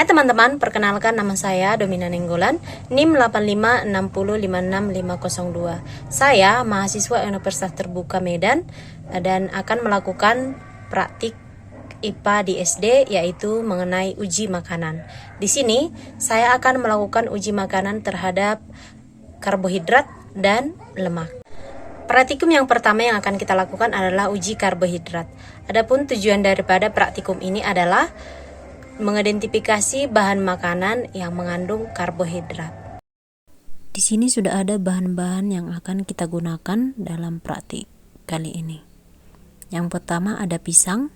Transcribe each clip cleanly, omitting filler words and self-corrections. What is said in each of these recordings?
Hai teman-teman, perkenalkan nama saya Domina Nenggolan, NIM 8560565502. Saya mahasiswa Universitas Terbuka Medan dan akan melakukan praktik IPA di SD, yaitu mengenai uji makanan. Di sini saya akan melakukan uji makanan terhadap karbohidrat dan lemak. Praktikum yang pertama yang akan kita lakukan adalah uji karbohidrat. Adapun tujuan daripada praktikum ini adalah mengidentifikasi bahan makanan yang mengandung karbohidrat. Di sini sudah ada bahan-bahan yang akan kita gunakan dalam praktik kali ini. Yang pertama ada pisang,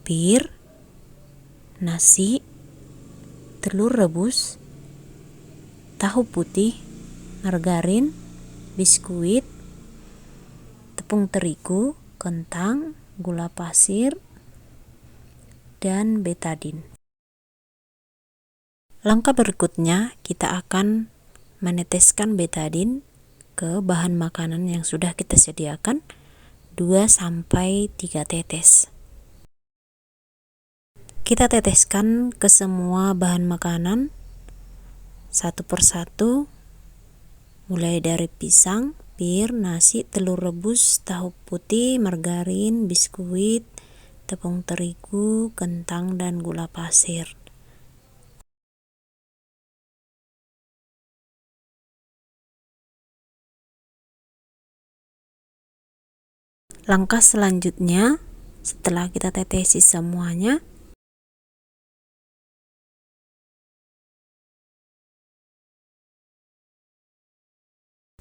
pir, nasi, telur rebus, tahu putih, margarin, biskuit, tepung terigu, kentang, gula pasir, dan betadin. Langkah berikutnya, kita akan meneteskan betadin ke bahan makanan yang sudah kita sediakan 2-3 tetes. Kita teteskan ke semua bahan makanan satu persatu, mulai dari pisang, pir, nasi, telur rebus, tahu putih, margarin, biskuit, tepung terigu, kentang, dan gula pasir. Langkah selanjutnya, setelah kita tetesi semuanya,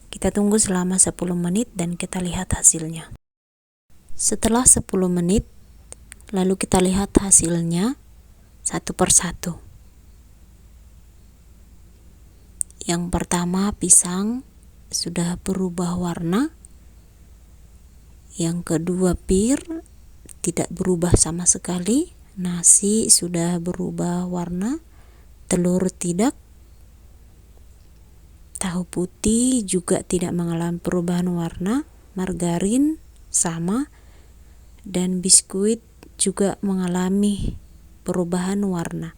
kita tunggu selama 10 menit dan kita lihat hasilnya. Setelah 10 menit, lalu kita lihat hasilnya satu persatu. Yang pertama, pisang sudah berubah warna. Yang kedua, pir tidak berubah sama sekali. Nasi sudah berubah warna. Telur tidak. Tahu putih juga tidak mengalami perubahan warna. Margarin sama. Dan biskuit juga mengalami perubahan warna.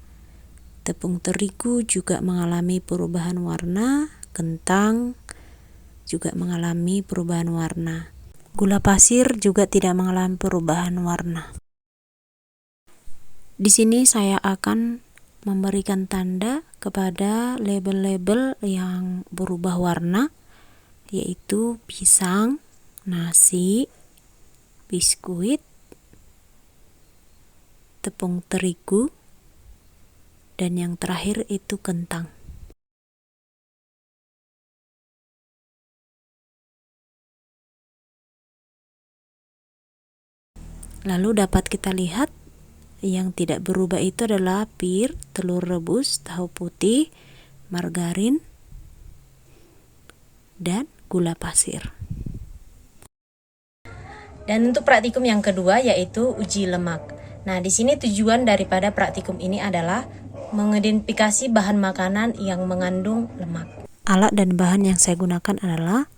Tepung terigu juga mengalami perubahan warna. Kentang juga mengalami perubahan warna. Gula pasir juga tidak mengalami perubahan warna. Di sini saya akan memberikan tanda kepada label-label yang berubah warna, yaitu pisang, nasi, biskuit, tepung terigu, dan yang terakhir itu kentang. Lalu dapat kita lihat yang tidak berubah itu adalah pir, telur rebus, tahu putih, margarin, dan gula pasir. Dan untuk praktikum yang kedua yaitu uji lemak. Nah, di sini tujuan daripada praktikum ini adalah mengidentifikasi bahan makanan yang mengandung lemak. Alat dan bahan yang saya gunakan adalah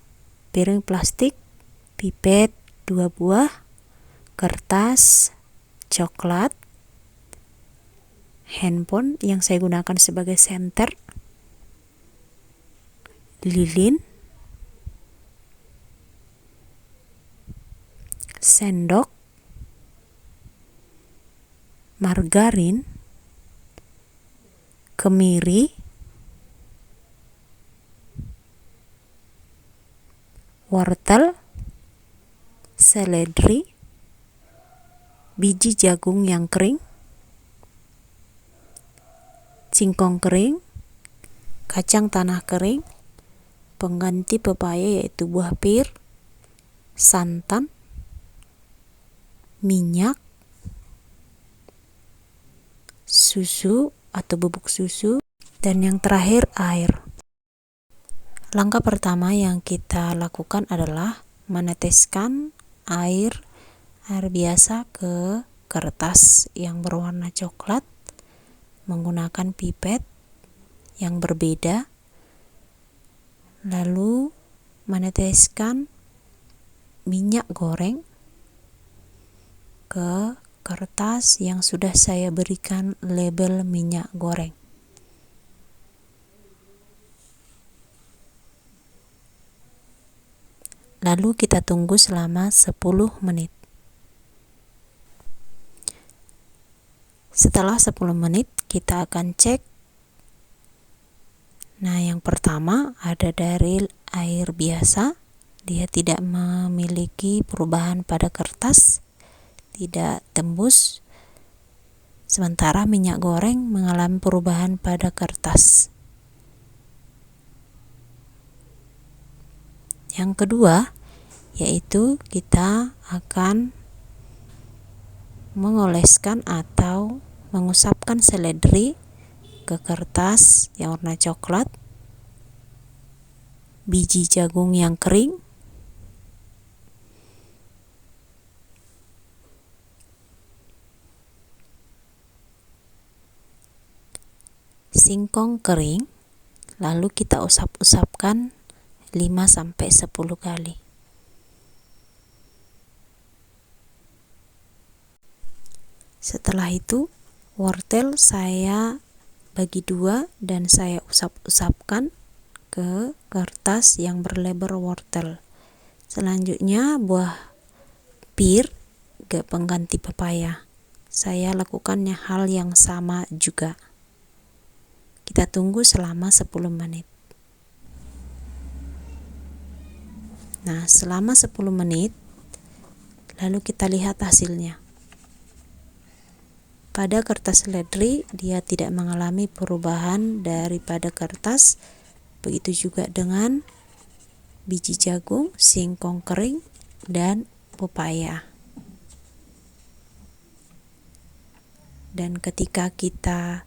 piring plastik, pipet 2 buah, kertas, coklat, handphone yang saya gunakan sebagai senter, lilin, sendok, margarin, kemiri, wortel, seledri, biji jagung yang kering, singkong kering, kacang tanah kering, pengganti pepaya yaitu buah pir, santan, minyak, susu atau bubuk susu, dan yang terakhir air. Langkah pertama yang kita lakukan adalah meneteskan air biasa ke kertas yang berwarna coklat menggunakan pipet yang berbeda, lalu meneteskan minyak goreng ke kertas yang sudah saya berikan label minyak goreng. Lalu kita tunggu selama 10 menit. Setelah 10 menit kita akan cek. Nah, yang pertama ada dari air biasa, dia tidak memiliki perubahan pada kertas, tidak tembus. Sementara minyak goreng mengalami perubahan pada kertas. Yang kedua, yaitu kita akan mengoleskan atau mengusapkan seledri ke kertas yang warna coklat, biji jagung yang kering, singkong kering, lalu kita usap-usapkan 5-10 kali. Setelah itu, wortel saya bagi 2 dan saya usap-usapkan ke kertas yang berlabel wortel. Selanjutnya buah pir, pengganti pepaya. Saya lakukannya hal yang sama juga. Kita tunggu selama 10 menit. Nah, selama 10 menit lalu kita lihat hasilnya. Pada kertas seledri dia tidak mengalami perubahan daripada kertas. Begitu juga dengan biji jagung, singkong kering, dan pepaya. Dan ketika kita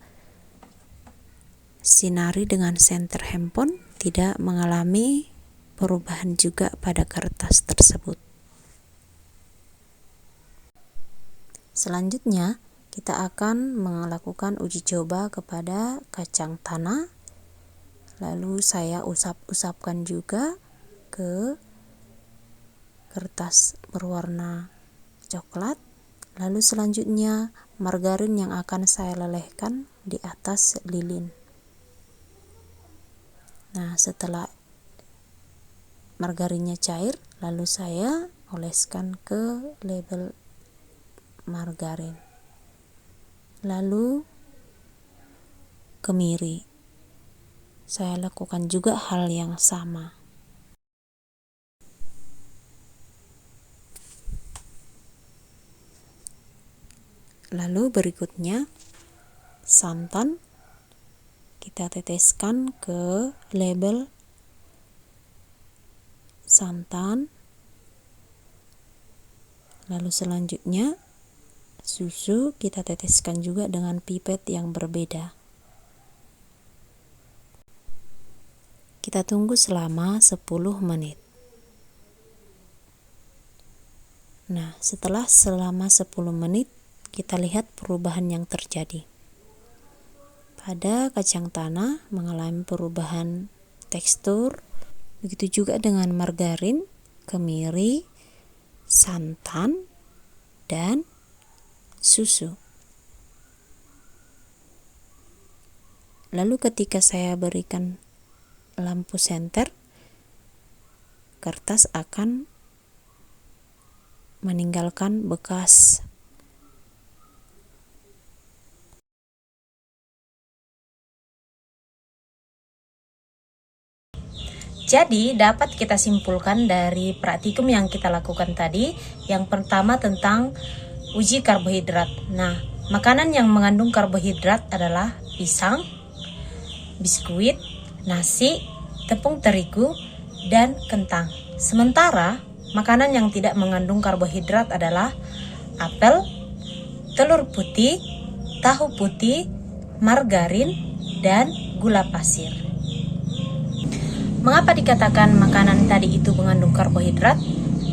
sinari dengan senter handphone, tidak mengalami perubahan juga pada kertas tersebut. Selanjutnya, kita akan melakukan uji coba kepada kacang tanah. Lalu saya usap-usapkan juga ke kertas berwarna coklat. Lalu selanjutnya margarin yang akan saya lelehkan di atas lilin. Nah, setelah margarinnya cair, lalu saya oleskan ke label margarin. Lalu kemiri. Saya lakukan juga hal yang sama. Lalu berikutnya santan kita teteskan ke label santan. Lalu selanjutnya susu kita teteskan juga dengan pipet yang berbeda. Kita tunggu selama 10 menit. Nah, selama 10 menit kita lihat perubahan yang terjadi. Pada kacang tanah mengalami perubahan tekstur, begitu juga dengan margarin, kemiri, santan, dan susu. Lalu ketika saya berikan lampu senter, kertas akan meninggalkan bekas. Jadi dapat kita simpulkan dari praktikum yang kita lakukan tadi, yang pertama tentang uji karbohidrat. Nah, makanan yang mengandung karbohidrat adalah pisang, biskuit, nasi, tepung terigu, dan kentang. Sementara makanan yang tidak mengandung karbohidrat adalah apel, telur putih, tahu putih, margarin, dan gula pasir. Mengapa dikatakan makanan tadi itu mengandung karbohidrat?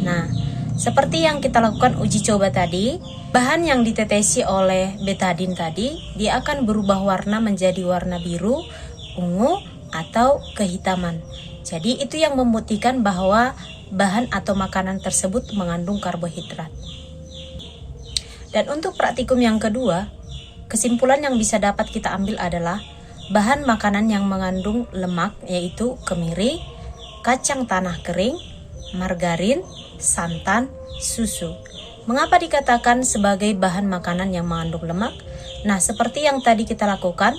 Nah, seperti yang kita lakukan uji coba tadi, bahan yang ditetesi oleh betadin tadi, dia akan berubah warna menjadi warna biru, ungu, atau kehitaman. Jadi itu yang membuktikan bahwa bahan atau makanan tersebut mengandung karbohidrat. Dan untuk praktikum yang kedua, kesimpulan yang bisa dapat kita ambil adalah bahan makanan yang mengandung lemak yaitu kemiri, kacang tanah kering, margarin, santan, susu. Mengapa dikatakan sebagai bahan makanan yang mengandung lemak? Nah, seperti yang tadi kita lakukan,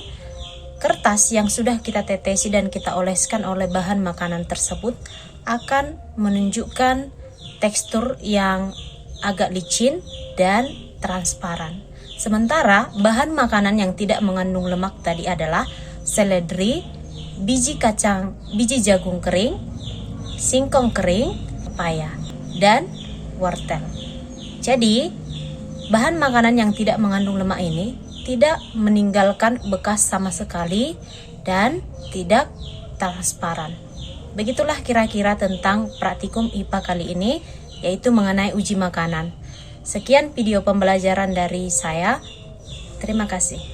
kertas yang sudah kita tetesi dan kita oleskan oleh bahan makanan tersebut akan menunjukkan tekstur yang agak licin dan transparan. Sementara bahan makanan yang tidak mengandung lemak tadi adalah seledri, biji jagung kering, singkong kering, pepaya, dan wortel. Jadi, bahan makanan yang tidak mengandung lemak ini tidak meninggalkan bekas sama sekali dan tidak transparan. Begitulah kira-kira tentang praktikum IPA kali ini, yaitu mengenai uji makanan. Sekian video pembelajaran dari saya. Terima kasih.